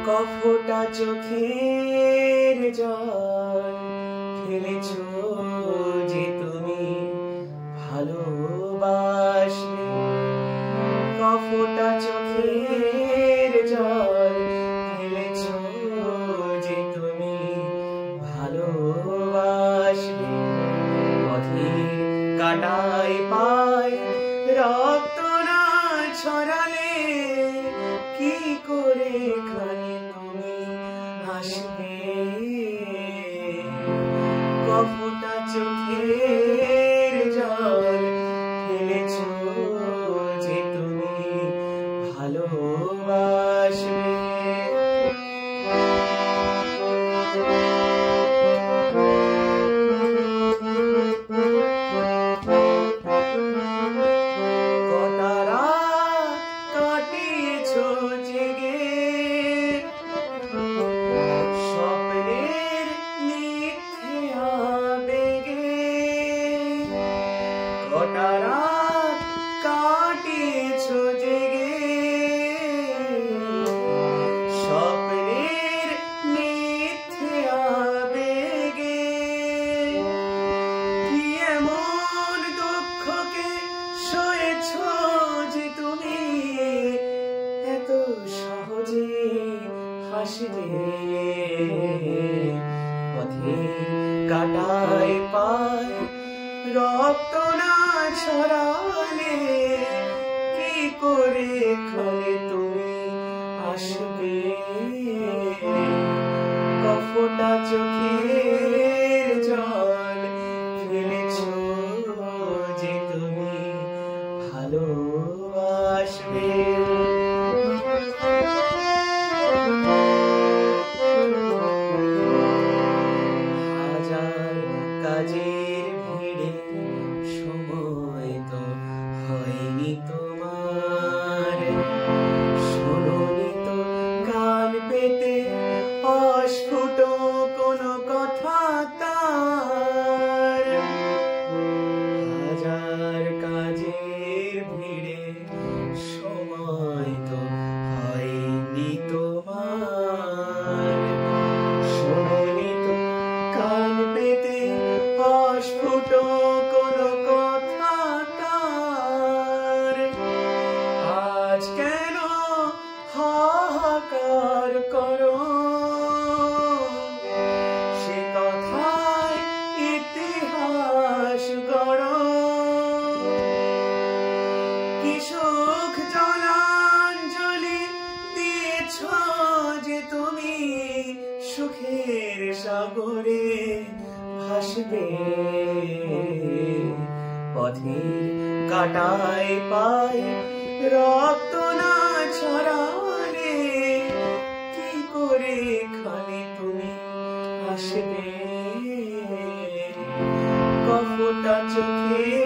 কফোটা চোখের জল ফেলেছো যে তুমি ভালোবাসবে। কফোটা চোখের জল ফেলেছো যে তুমি ভালোবাসবে। পথের কাঁটায় পায় রক্ত না ছড়ালে কি করে এখানে তুমি আসবে। কফোটা চোখের জল ফেলেছো যে তুমি ভালোবাসবে। কটা রাত কাটিয়েছো জেগে স্বপ্নের মিথ্যে আবেগে। কি এমন দুঃখকে সয়েছো যে তুমি এত সহজে হাসবে। পথের কাঁটায় পায় রক্ত না ছড়ালে কি করে এখানে তুমি আসবে। কফোটা চোখের জল ফেলেছো যে তুমি ভালোবাসবে। হাজার কাজের ভিড়ে সময় তো হয়নি তোমার। শোনোনি তো কান পেতে অস্ফুট কোনো কথা তার। হাজার কাজের ভিড়ে সময় তো হয়নি তোমার। শোনোনি তো কান পেতে অস্ফুট কোনো কথা তার। আজ কেন হাহাকার করো সে কথায় ইতিহাস গড়ো। কি সুখ জলাঞ্জলি দিয়েছো যে তুমি সুখের সাগরে ভাসবে। পথের কাঁটায় পায় রক্ত না ছড়ালে কি করে এখানে তুমি আসবে। কফোটা চোখে